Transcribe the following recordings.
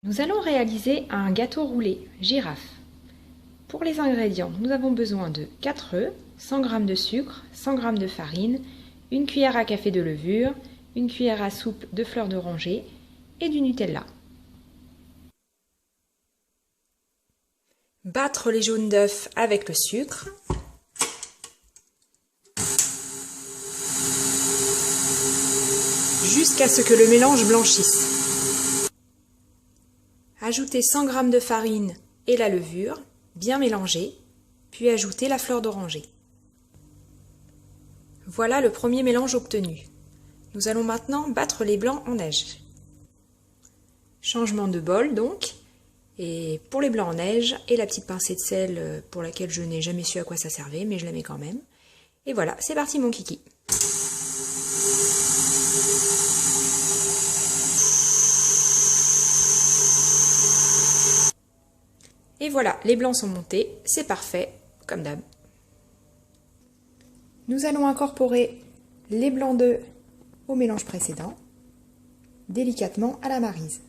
Nous allons réaliser un gâteau roulé girafe. Pour les ingrédients, nous avons besoin de 4 œufs, 100 g de sucre, 100 g de farine, une cuillère à café de levure, une cuillère à soupe de fleurs d'oranger et du Nutella. Battre les jaunes d'œufs avec le sucre. Jusqu'à ce que le mélange blanchisse. Ajouter 100 g de farine et la levure, bien mélanger, puis ajouter la fleur d'oranger. Voilà le premier mélange obtenu. Nous allons maintenant battre les blancs en neige. Changement de bol donc, et pour les blancs en neige, et la petite pincée de sel pour laquelle je n'ai jamais su à quoi ça servait, mais je la mets quand même. Et voilà, c'est parti mon kiki. Et voilà, les blancs sont montés, c'est parfait, comme d'hab. Nous allons incorporer les blancs d'œufs au mélange précédent, délicatement à la maryse.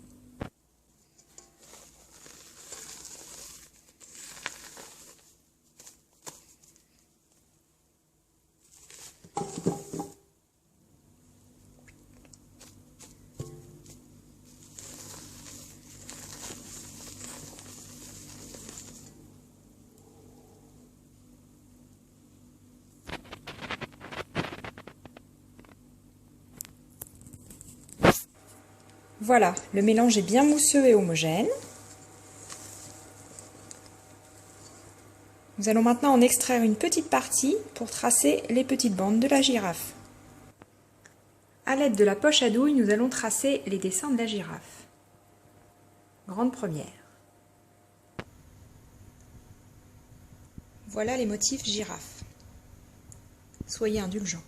Voilà, le mélange est bien mousseux et homogène. Nous allons maintenant en extraire une petite partie pour tracer les petites bandes de la girafe. À l'aide de la poche à douille, nous allons tracer les dessins de la girafe. Grande première. Voilà les motifs girafe. Soyez indulgents.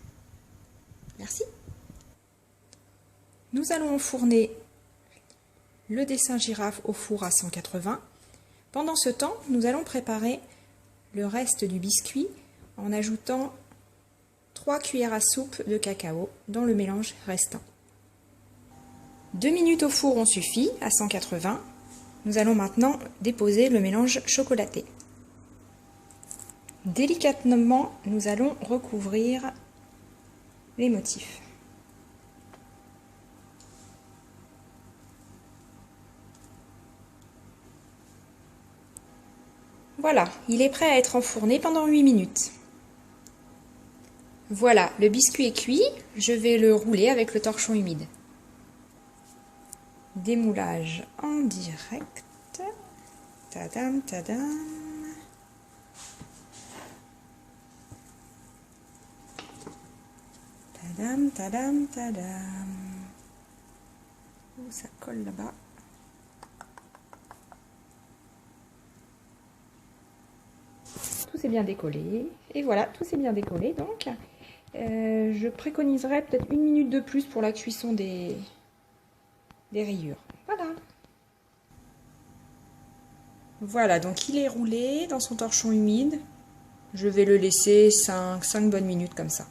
Merci. Nous allons enfourner le dessin girafe au four à 180. Pendant ce temps, nous allons préparer le reste du biscuit en ajoutant 3 cuillères à soupe de cacao dans le mélange restant. 2 minutes au four ont suffi à 180. Nous allons maintenant déposer le mélange chocolaté. Délicatement, nous allons recouvrir les motifs. Voilà, il est prêt à être enfourné pendant 8 minutes. Voilà, le biscuit est cuit, je vais le rouler avec le torchon humide. Démoulage en direct. Tadam, tadam. Tadam, tadam, tadam. Oh, ça colle là-bas. Tout s'est bien décollé. Et voilà, tout s'est bien décollé. Donc, je préconiserais peut-être 1 minute de plus pour la cuisson des rayures. Voilà. Voilà, donc il est roulé dans son torchon humide. Je vais le laisser 5 bonnes minutes comme ça.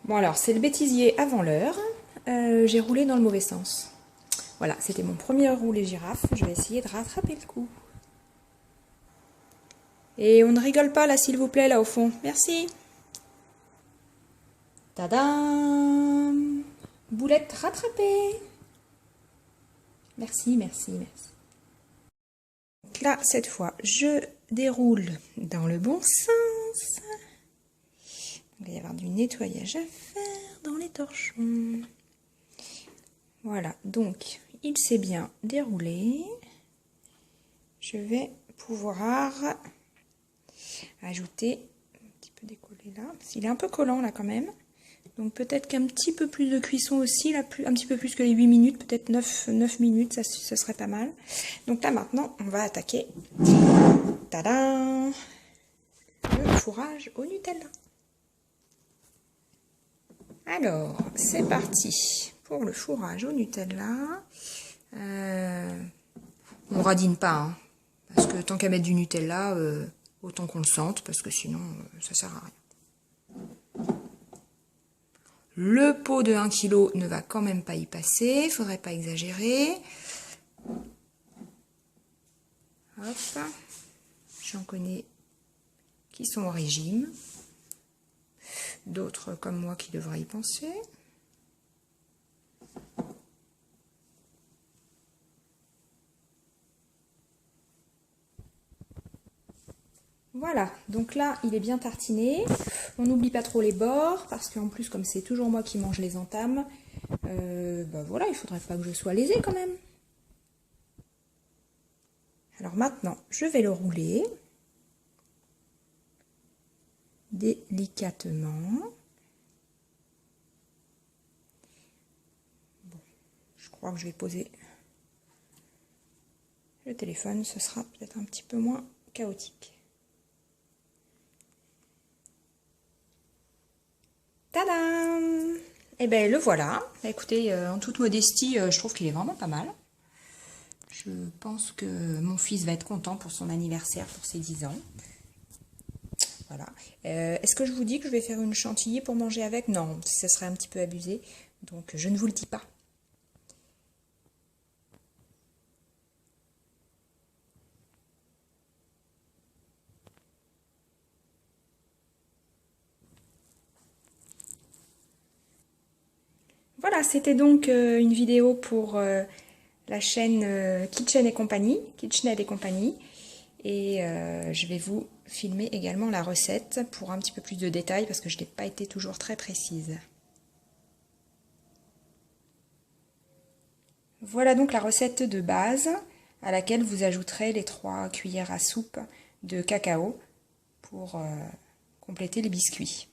Bon alors, c'est le bêtisier avant l'heure. J'ai roulé dans le mauvais sens. Voilà, c'était mon premier roulé girafe. Je vais essayer de rattraper le coup. Et on ne rigole pas là, s'il vous plaît, là au fond. Merci. Tadam! Boulette rattrapée. Merci, merci, merci. Donc là, cette fois, je déroule dans le bon sens. Il va y avoir du nettoyage à faire dans les torchons. Voilà, donc il s'est bien déroulé. Je vais pouvoir ajouter un petit peu décollé là. Il est un peu collant là quand même. Donc peut-être qu'un petit peu plus de cuisson aussi, là, un petit peu plus que les 8 minutes, peut-être 9 minutes, ça serait pas mal. Donc là maintenant, on va attaquer. Tadam! Le fourrage au Nutella. Alors, c'est parti pour le fourrage au Nutella. On radine pas, hein, parce que tant qu'à mettre du Nutella, autant qu'on le sente, parce que sinon, ça sert à rien. Le pot de 1 kg ne va quand même pas y passer, il ne faudrait pas exagérer. Hop, j'en connais qui sont au régime, d'autres comme moi qui devraient y penser. Voilà, donc là, il est bien tartiné. On n'oublie pas trop les bords, parce qu'en plus, comme c'est toujours moi qui mange les entames, voilà, il faudrait pas que je sois lésée quand même. Alors maintenant, je vais le rouler délicatement. Bon, je crois que je vais poser le téléphone, ce sera peut-être un petit peu moins chaotique. Tadam! Et bien le voilà. Écoutez, en toute modestie, je trouve qu'il est vraiment pas mal. Je pense que mon fils va être content pour son anniversaire, pour ses 10 ans. Voilà. Est-ce que je vous dis que je vais faire une chantilly pour manger avec? Non, ça serait un petit peu abusé. Donc je ne vous le dis pas. Voilà, c'était donc une vidéo pour la chaîne Kitchen et compagnie, KitchenAid et compagnie. Et je vais vous filmer également la recette pour un petit peu plus de détails parce que je n'ai pas été toujours très précise. Voilà donc la recette de base à laquelle vous ajouterez les 3 cuillères à soupe de cacao pour compléter les biscuits.